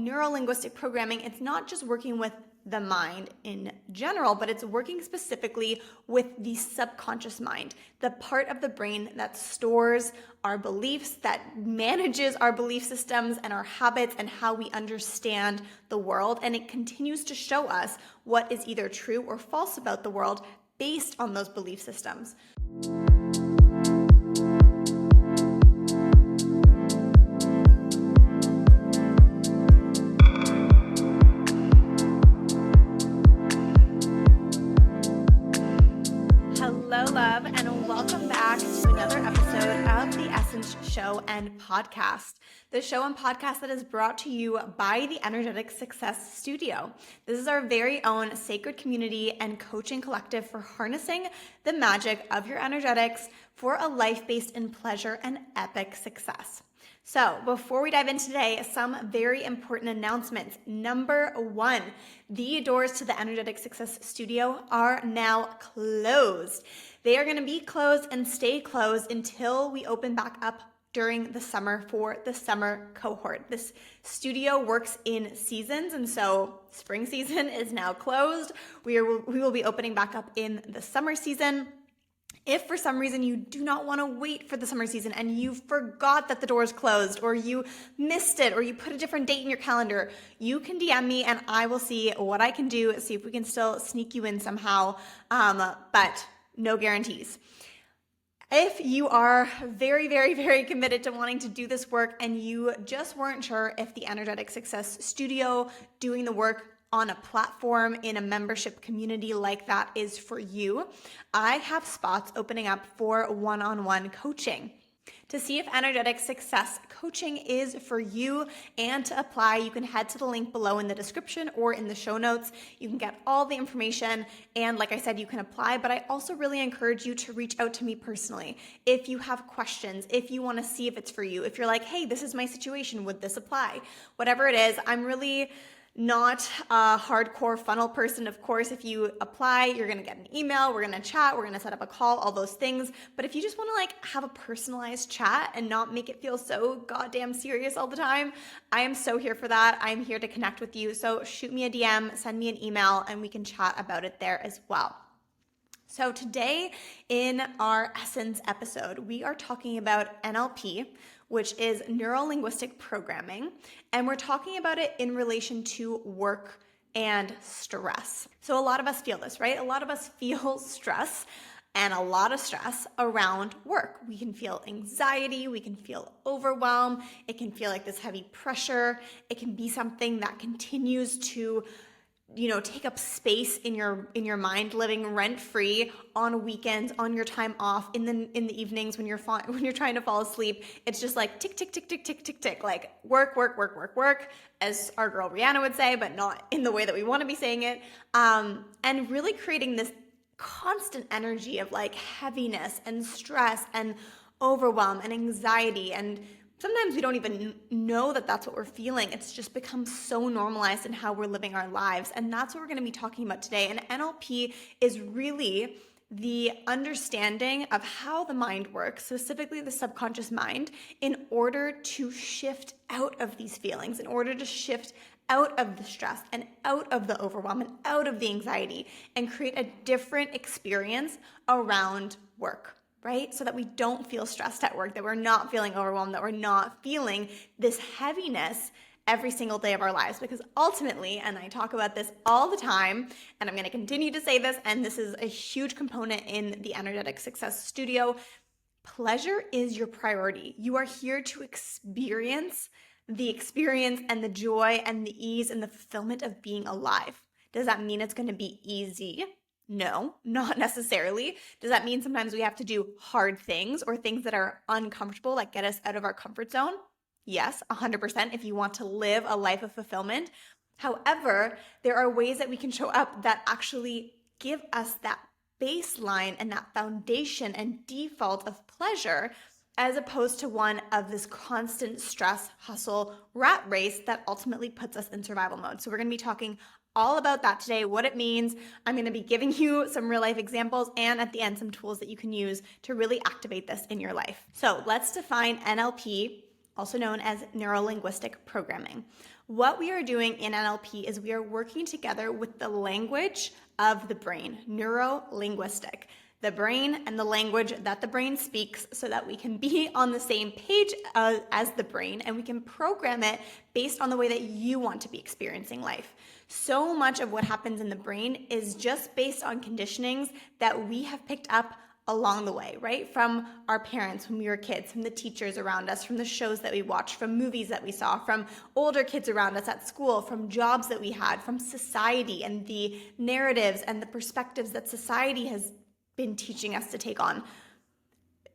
neurolinguistic programming, it's not just working with the mind in general, but it's working specifically with the subconscious mind, the part of the brain that stores our beliefs, that manages our belief systems and our habits and how we understand the world. And it continues to show us what is either true or false about the world based on those belief systems. Hello, love, and welcome back to another episode of the Essence Show and Podcast. The show and podcast that is brought to you by the Energetic Success Studio. This is our very own sacred community and coaching collective for harnessing the magic of your energetics for a life based in pleasure and epic success. So before we dive in today, some very important announcements. Number one, the doors to the Energetic Success Studio are now closed. They are going to be closed and stay closed until we open back up during the summer for the summer cohort. This studio works in seasons, and so spring season is now closed. We will be opening back up in the summer season. If for some reason you do not want to wait for the summer season and you forgot that the doors closed, or you missed it, or you put a different date in your calendar, you can DM me and I will see what I can do, see if we can still sneak you in somehow, but no guarantees. If you are very, very, very committed to wanting to do this work and you just weren't sure if the Energetic Success Studio, doing the work on a platform in a membership community like that is for you, I have spots opening up for one-on-one coaching. To see if Energetic Success coaching is for you and to apply, you can head to the link below in the description or in the show notes. You can get all the information, and like I said, you can apply, but I also really encourage you to reach out to me personally. If you have questions, if you want to see if it's for you, if you're like, hey, this is my situation, would this apply? Whatever it is, I'm really not a hardcore funnel person. Of course, if you apply, you're going to get an email, we're going to chat, we're going to set up a call, all those things. But if you just want to have a personalized chat and not make it feel so goddamn serious all the time, I am so here for that. I'm here to connect with you. So shoot me a DM, send me an email, and we can chat about it there as well. So today in our Essence episode, we are talking about NLP, which is Neurolinguistic Programming, and we're talking about it in relation to work and stress. So a lot of us feel this, right? A lot of us feel stress, and a lot of stress around work. We can feel anxiety, we can feel overwhelm, it can feel like this heavy pressure, it can be something that continues to take up space in your mind, living rent-free on weekends, on your time off, in the evenings when you're trying to fall asleep. It's just like tick, tick, tick, tick, tick, tick, tick, like work, work, work, work, work, as our girl Rihanna would say, but not in the way that we want to be saying it. And really creating this constant energy of like heaviness and stress and overwhelm and anxiety, and sometimes we don't even know that that's what we're feeling. It's just become so normalized in how we're living our lives. And that's what we're going to be talking about today. And NLP is really the understanding of how the mind works, specifically the subconscious mind, in order to shift out of these feelings, in order to shift out of the stress and out of the overwhelm and out of the anxiety, and create a different experience around work. Right? So that we don't feel stressed at work, that we're not feeling overwhelmed, that we're not feeling this heaviness every single day of our lives. Because ultimately, and I talk about this all the time, and I'm going to continue to say this, and this is a huge component in the Energetic Success Studio, pleasure is your priority. You are here to experience the experience and the joy and the ease and the fulfillment of being alive. Does that mean it's going to be easy? No, not necessarily. Does that mean sometimes we have to do hard things or things that are uncomfortable, like get us out of our comfort zone? Yes, 100% if you want to live a life of fulfillment. However, there are ways that we can show up that actually give us that baseline and that foundation and default of pleasure, as opposed to one of this constant stress, hustle, rat race that ultimately puts us in survival mode. So we're going to be talking all about that today, what it means. I'm going to be giving you some real life examples and at the end, some tools that you can use to really activate this in your life. So let's define NLP, also known as Neurolinguistic Programming. What we are doing in NLP is we are working together with the language of the brain, neurolinguistic, the brain and the language that the brain speaks, so that we can be on the same page as the brain, and we can program it based on the way that you want to be experiencing life. So much of what happens in the brain is just based on conditionings that we have picked up along the way, right? From our parents when we were kids, from the teachers around us, from the shows that we watched, from movies that we saw, from older kids around us at school, from jobs that we had, from society and the narratives and the perspectives that society has been teaching us to take on.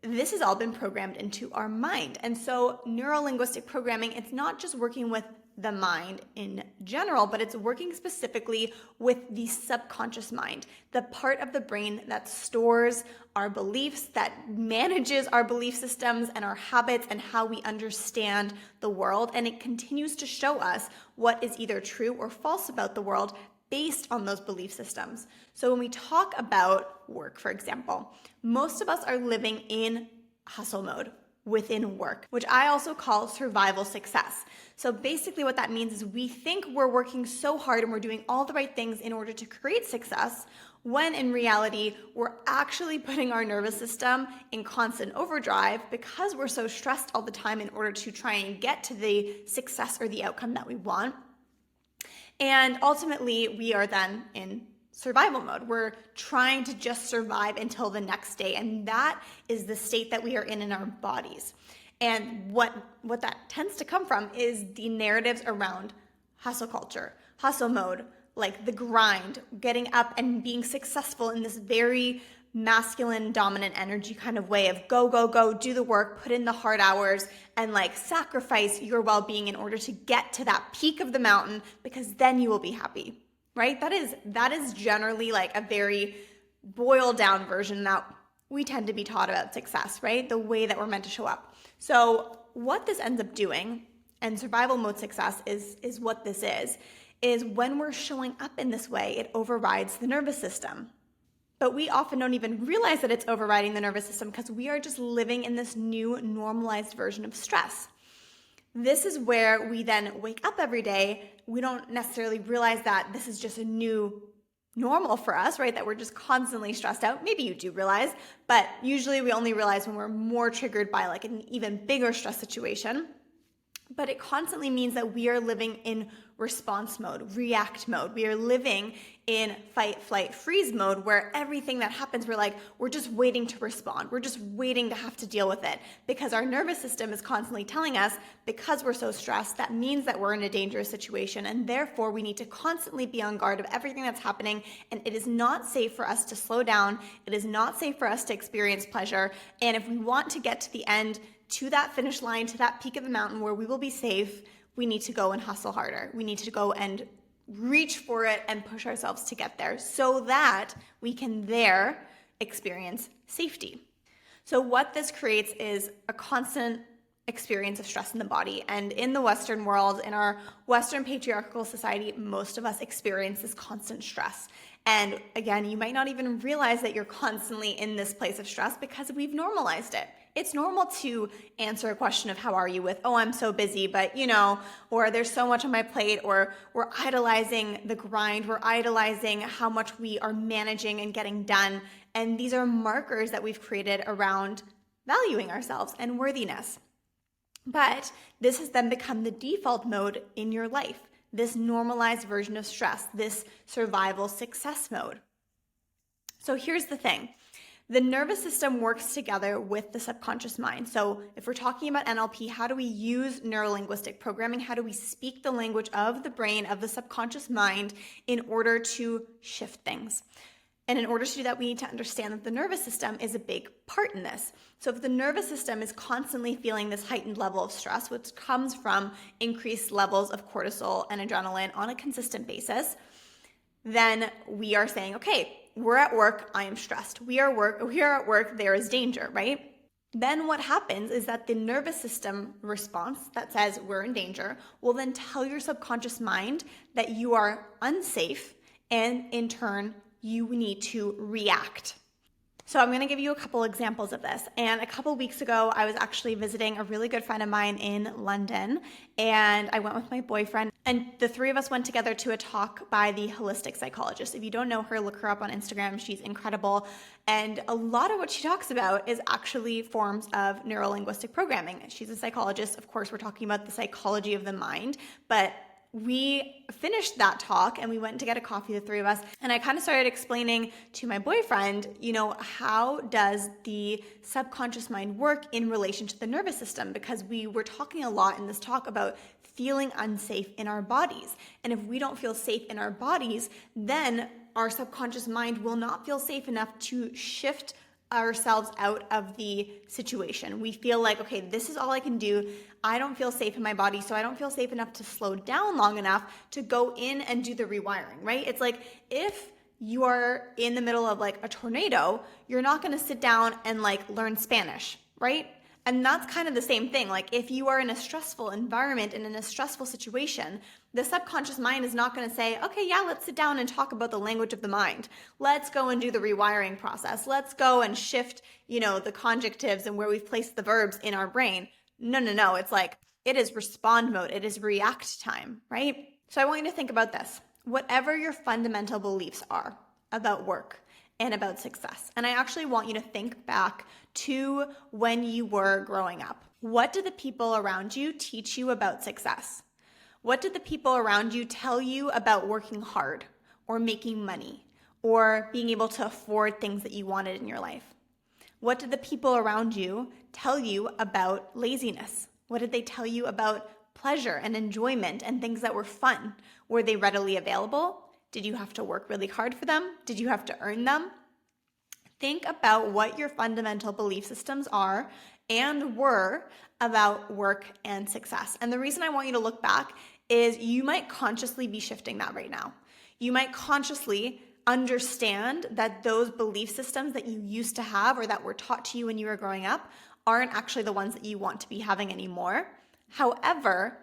This has all been programmed into our mind. And so neurolinguistic programming, it's not just working with the mind in general, but it's working specifically with the subconscious mind, the part of the brain that stores our beliefs, that manages our belief systems and our habits and how we understand the world. And it continues to show us what is either true or false about the world based on those belief systems. So when we talk about work, for example, most of us are living in hustle mode within work, which I also call survival success. So basically what that means is we think we're working so hard and we're doing all the right things in order to create success, when in reality, we're actually putting our nervous system in constant overdrive because we're so stressed all the time in order to try and get to the success or the outcome that we want. And ultimately, we are then in survival mode. We're trying to just survive until the next day. And that is the state that we are in our bodies. And what that tends to come from is the narratives around hustle culture, hustle mode, like the grind, getting up and being successful in this very masculine, dominant energy kind of way of go, go, go, do the work, put in the hard hours, and like sacrifice your well-being in order to get to that peak of the mountain, because then you will be happy. Right? That is generally like a very boiled down version that we tend to be taught about success, right? The way that we're meant to show up. So what this ends up doing, and survival mode success is what this is when we're showing up in this way, it overrides the nervous system. But we often don't even realize that it's overriding the nervous system because we are just living in this new normalized version of stress. This is where we then wake up every day. We don't necessarily realize that this is just a new normal for us, right? That we're just constantly stressed out. Maybe you do realize, but usually we only realize when we're more triggered by like an even bigger stress situation. But it constantly means that we are living in response mode, react mode. We are living in fight, flight, freeze mode, where everything that happens, we're just waiting to respond. We're just waiting to have to deal with it because our nervous system is constantly telling us, because we're so stressed, that means that we're in a dangerous situation. And therefore we need to constantly be on guard of everything that's happening. And it is not safe for us to slow down. It is not safe for us to experience pleasure. And if we want to get to the end, to that finish line, to that peak of the mountain where we will be safe, we need to go and hustle harder. We need to go and reach for it and push ourselves to get there so that we can there experience safety. So what this creates is a constant experience of stress in the body. And in the Western world, in our Western patriarchal society, most of us experience this constant stress. And again, you might not even realize that you're constantly in this place of stress because we've normalized it. It's normal to answer a question of how are you with, oh, I'm so busy, but or there's so much on my plate, or we're idolizing the grind, we're idolizing how much we are managing and getting done. And these are markers that we've created around valuing ourselves and worthiness. But this has then become the default mode in your life, this normalized version of stress, this survival success mode. So here's the thing. The nervous system works together with the subconscious mind. So if we're talking about NLP, how do we use neurolinguistic programming? How do we speak the language of the brain, of the subconscious mind, in order to shift things? And in order to do that, we need to understand that the nervous system is a big part in this. So if the nervous system is constantly feeling this heightened level of stress, which comes from increased levels of cortisol and adrenaline on a consistent basis, then we are saying, okay, we're at work, I am stressed. We are at work, there is danger, right? Then what happens is that the nervous system response that says we're in danger will then tell your subconscious mind that you are unsafe, and in turn, you need to react. So I'm going to give you a couple examples of this. And a couple weeks ago, I was actually visiting a really good friend of mine in London, and I went with my boyfriend, and the three of us went together to a talk by the holistic psychologist. If you don't know her, look her up on Instagram. She's incredible. And a lot of what she talks about is actually forms of neurolinguistic programming. She's a psychologist. Of course, we're talking about the psychology of the mind, but we finished that talk and we went to get a coffee, the three of us, and I kind of started explaining to my boyfriend, how does the subconscious mind work in relation to the nervous system? Because we were talking a lot in this talk about feeling unsafe in our bodies. And if we don't feel safe in our bodies, then our subconscious mind will not feel safe enough to shift ourselves out of the situation. We feel like, okay, this is all I can do. I don't feel safe in my body, so I don't feel safe enough to slow down long enough to go in and do the rewiring, right? It's like if you are in the middle of like a tornado, you're not going to sit down and like learn Spanish, right? And that's kind of the same thing. Like if you are in a stressful environment and in a stressful situation, the subconscious mind is not going to say, okay, yeah, let's sit down and talk about the language of the mind. Let's go and do the rewiring process. Let's go and shift, the conjunctives and where we've placed the verbs in our brain. No. It's like, it is respond mode. It is react time, right? So I want you to think about this. Whatever your fundamental beliefs are about work and about success, and I actually want you to think back to when you were growing up. What did the people around you teach you about success? What did the people around you tell you about working hard or making money or being able to afford things that you wanted in your life? What did the people around you tell you about laziness? What did they tell you about pleasure and enjoyment and things that were fun? Were they readily available? Did you have to work really hard for them? Did you have to earn them? Think about what your fundamental belief systems are and were about work and success. And the reason I want you to look back is you might consciously be shifting that right now. You might consciously understand that those belief systems that you used to have or that were taught to you when you were growing up aren't actually the ones that you want to be having anymore. However,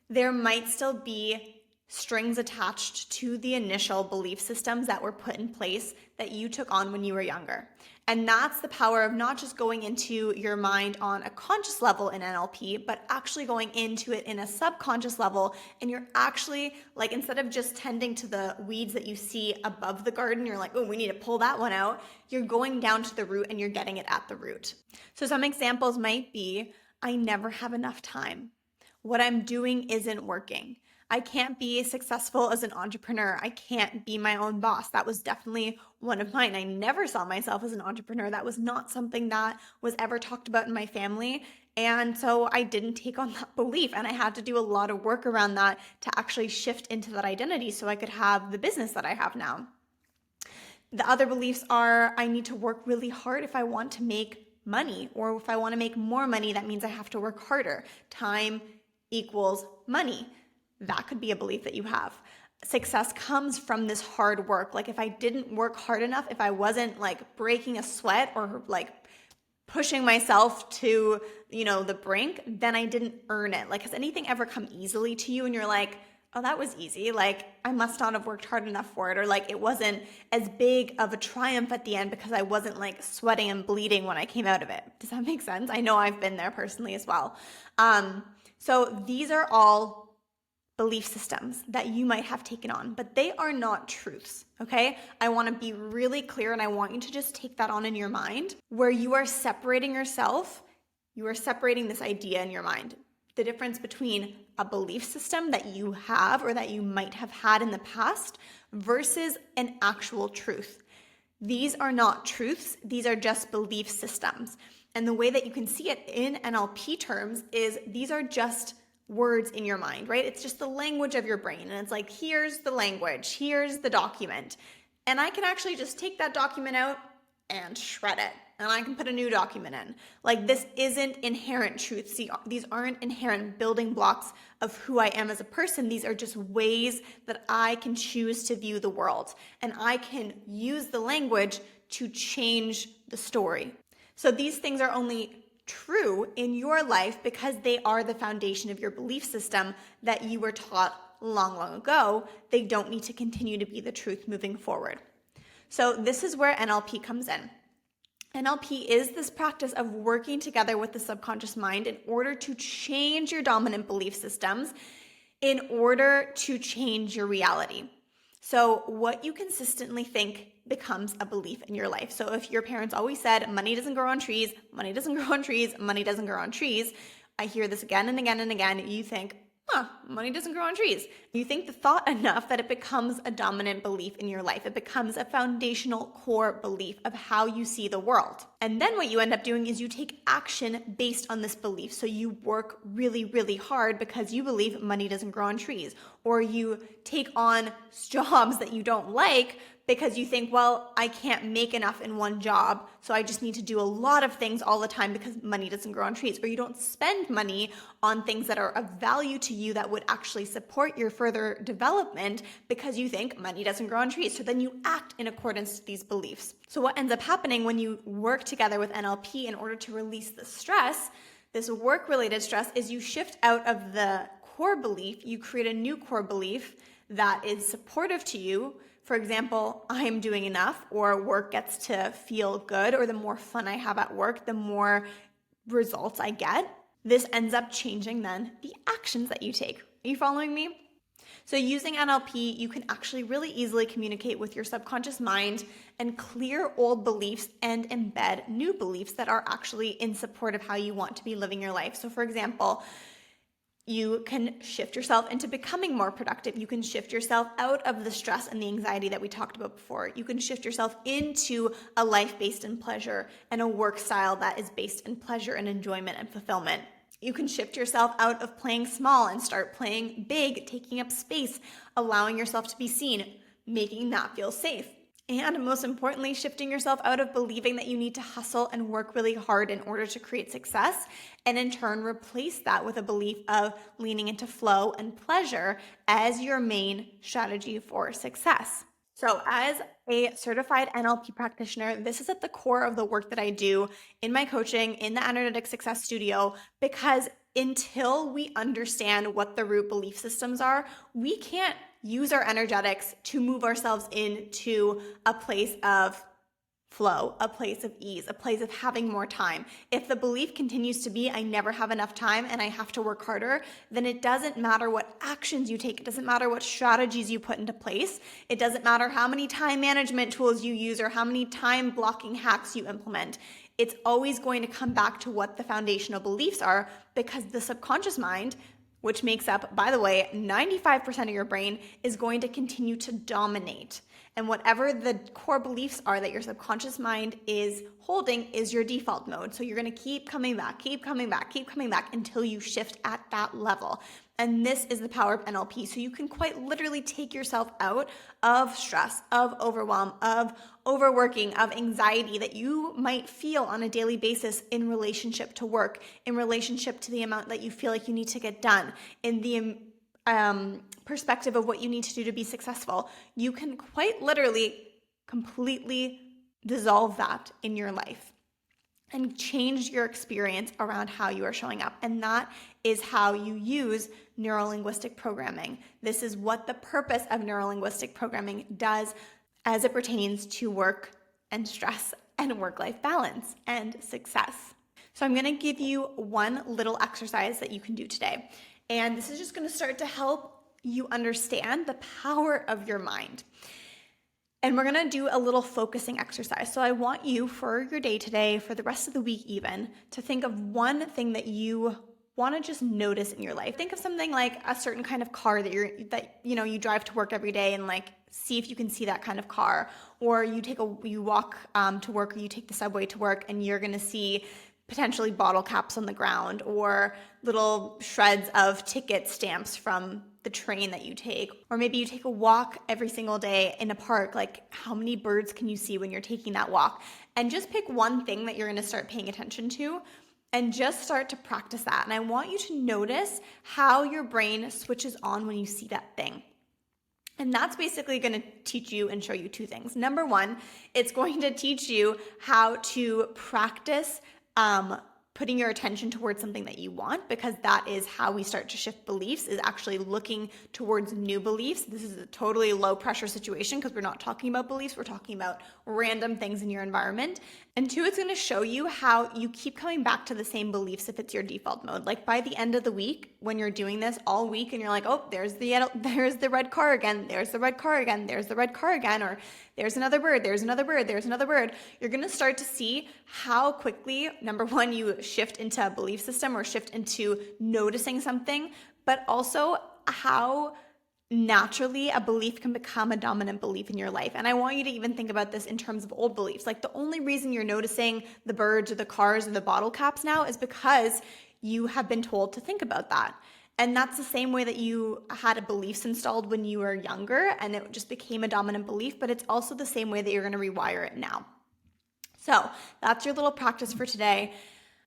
there might still be strings attached to the initial belief systems that were put in place that you took on when you were younger. And that's the power of not just going into your mind on a conscious level in NLP, but actually going into it in a subconscious level. And you're actually like, instead of just tending to the weeds that you see above the garden, you're like, oh, we need to pull that one out. You're going down to the root and you're getting it at the root. So some examples might be, I never have enough time. What I'm doing isn't working. I can't be successful as an entrepreneur. I can't be my own boss. That was definitely one of mine. I never saw myself as an entrepreneur. That was not something that was ever talked about in my family. And so I didn't take on that belief. And I had to do a lot of work around that to actually shift into that identity so I could have the business that I have now. The other beliefs are, I need to work really hard if I want to make money, or if I want to make more money, that means I have to work harder. Time equals money. That could be a belief that you have. Success comes from this hard work. Like if I didn't work hard enough, if I wasn't like breaking a sweat or like pushing myself to, the brink, then I didn't earn it. Like, has anything ever come easily to you and you're like, oh, that was easy. Like I must not have worked hard enough for it. Or like it wasn't as big of a triumph at the end because I wasn't like sweating and bleeding when I came out of it. Does that make sense? I know I've been there personally as well. So these are all belief systems that you might have taken on, but they are not truths, okay? I want to be really clear and I want you to just take that on in your mind where you are separating yourself, you are separating this idea in your mind. The difference between a belief system that you have or that you might have had in the past versus an actual truth. These are not truths, these are just belief systems. And the way that you can see it in NLP terms is these are just words in your mind, right? It's just the language of your brain. And it's like, here's the language, here's the document. And I can actually just take that document out and shred it. And I can put a new document in. Like this isn't inherent truth. See, these aren't inherent building blocks of who I am as a person. These are just ways that I can choose to view the world. And I can use the language to change the story. So these things are only true in your life because they are the foundation of your belief system that you were taught long ago. They don't need to continue to be the truth moving forward. So this is where NLP comes in. NLP is this practice of working together with the subconscious mind in order to change your dominant belief systems, in order to change your reality. So what you consistently think becomes a belief in your life. So if your parents always said, money doesn't grow on trees, money doesn't grow on trees, money doesn't grow on trees, I hear this again and again and again, you think, money doesn't grow on trees. You think the thought enough that it becomes a dominant belief in your life. It becomes a foundational core belief of how you see the world. And then what you end up doing is you take action based on this belief. So you work really, really hard because you believe money doesn't grow on trees. Or you take on jobs that you don't like because you think, well, I can't make enough in one job, so I just need to do a lot of things all the time because money doesn't grow on trees. Or you don't spend money on things that are of value to you that would actually support your further development because you think money doesn't grow on trees. So then you act in accordance to these beliefs. So what ends up happening when you work together with NLP in order to release the stress, this work-related stress, is you shift out of the core belief, you create a new core belief that is supportive to you. For example, I'm doing enough, or work gets to feel good, or the more fun I have at work, the more results I get. This ends up changing then the actions that you take. Are you following me? So using NLP, you can actually really easily communicate with your subconscious mind and clear old beliefs and embed new beliefs that are actually in support of how you want to be living your life. So for example, you can shift yourself into becoming more productive. You can shift yourself out of the stress and the anxiety that we talked about before. You can shift yourself into a life based in pleasure and a work style that is based in pleasure and enjoyment and fulfillment. You can shift yourself out of playing small and start playing big, taking up space, allowing yourself to be seen, making that feel safe. And most importantly, shifting yourself out of believing that you need to hustle and work really hard in order to create success, and in turn replace that with a belief of leaning into flow and pleasure as your main strategy for success. So as a certified NLP practitioner, this is at the core of the work that I do in my coaching in the Energetic Success Studio, because until we understand what the root belief systems are, we can't use our energetics to move ourselves into a place of flow, a place of ease, a place of having more time. If the belief continues to be, I never have enough time and I have to work harder, then it doesn't matter what actions you take. It doesn't matter what strategies you put into place. It doesn't matter how many time management tools you use or how many time blocking hacks you implement. It's always going to come back to what the foundational beliefs are, because the subconscious mind, which makes up, by the way, 95% of your brain, is going to continue to dominate. And whatever the core beliefs are that your subconscious mind is holding is your default mode. So you're going to keep coming back until you shift at that level. And this is the power of NLP. So you can quite literally take yourself out of stress, of overwhelm, of overworking, of anxiety that you might feel on a daily basis in relationship to work, in relationship to the amount that you feel like you need to get done, in the perspective of what you need to do to be successful. You can quite literally completely dissolve that in your life and change your experience around how you are showing up. And that is how you use neurolinguistic programming. This is what the purpose of neurolinguistic programming does as it pertains to work and stress and work-life balance and success. So I'm going to give you one little exercise that you can do today. And this is just going to start to help you understand the power of your mind. And we're going to do a little focusing exercise. So I want you, for your day today, for the rest of the week even, to think of one thing that you want to just notice in your life. Think of something like a certain kind of car that you drive to work every day, and like see if you can see that kind of car. Or you walk to work, or you take the subway to work, and you're going to see potentially bottle caps on the ground, or little shreds of ticket stamps from the train that you take. Or maybe you take a walk every single day in a park. Like, how many birds can you see when you're taking that walk? And just pick one thing that you're going to start paying attention to and just start to practice that. And I want you to notice how your brain switches on when you see that thing. And that's basically going to teach you and show you two things. Number one, it's going to teach you how to practice putting your attention towards something that you want, because that is how we start to shift beliefs, is actually looking towards new beliefs. This is a totally low pressure situation because we're not talking about beliefs, we're talking about random things in your environment. And two, it's going to show you how you keep coming back to the same beliefs if it's your default mode. Like by the end of the week, when you're doing this all week and you're like, oh, there's the red car again, there's the red car again, there's the red car again, or there's another bird, there's another bird, there's another bird, you're going to start to see how quickly, number one, you shift into a belief system or shift into noticing something, but also how naturally a belief can become a dominant belief in your life. And I want you to even think about this in terms of old beliefs. Like the only reason you're noticing the birds or the cars or the bottle caps now is because you have been told to think about that. And that's the same way that you had beliefs installed when you were younger and it just became a dominant belief, but it's also the same way that you're going to rewire it now. So that's your little practice for today.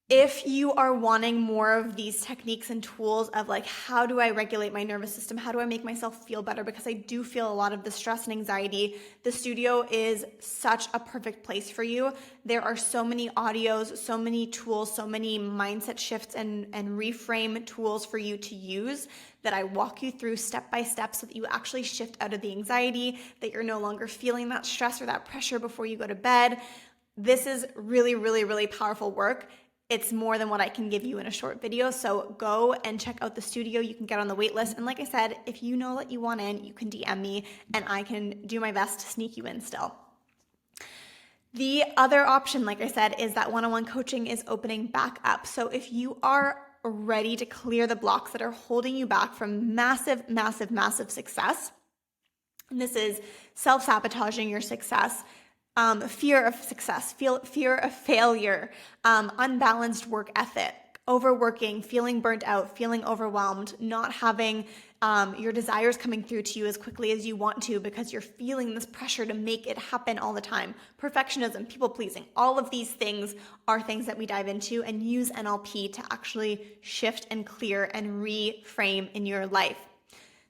If you are wanting more of these techniques and tools of like, how do I regulate my nervous system? How do I make myself feel better? Because I do feel a lot of the stress and anxiety. The studio is such a perfect place for you. There are so many audios, so many tools, so many mindset shifts and reframe tools for you to use that I walk you through step by step so that you actually shift out of the anxiety, that you're no longer feeling that stress or that pressure before you go to bed. This is really, really, really powerful work. It's more than what I can give you in a short video. So go and check out the studio. You can get on the wait list. And like I said, if you know that you want in, you can DM me and I can do my best to sneak you in still. The other option, like I said, is that one-on-one coaching is opening back up. So if you are ready to clear the blocks that are holding you back from massive, massive, massive success, and this is self-sabotaging your success, fear of success, fear of failure, unbalanced work ethic, overworking, feeling burnt out, feeling overwhelmed, not having your desires coming through to you as quickly as you want to because you're feeling this pressure to make it happen all the time. Perfectionism, people pleasing, all of these things are things that we dive into and use NLP to actually shift and clear and reframe in your life.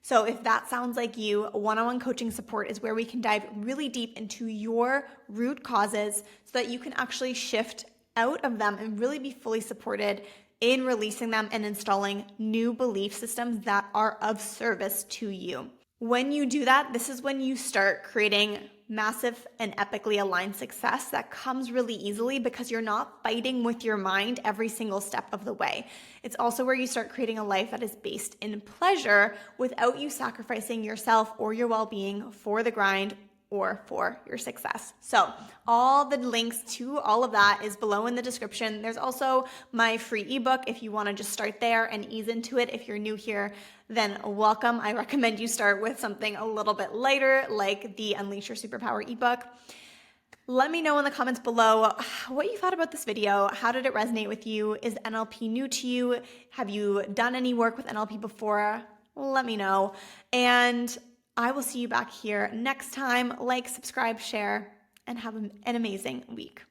So if that sounds like you, one-on-one coaching support is where we can dive really deep into your root causes so that you can actually shift out of them and really be fully supported in releasing them and installing new belief systems that are of service to you. When you do that, this is when you start creating massive and epically aligned success that comes really easily because you're not fighting with your mind every single step of the way. It's also where you start creating a life that is based in pleasure without you sacrificing yourself or your well-being for the grind or for your success. So all the links to all of that is below in the description. There's also my free ebook if you want to just start there and ease into it. If you're new here, then welcome. I recommend you start with something a little bit lighter like the Unleash Your Superpower ebook. Let me know in the comments below what you thought about this video. How did it resonate with you? Is NLP new to you? Have you done any work with NLP before? Let me know. And I will see you back here next time. Like, subscribe, share, and have an amazing week.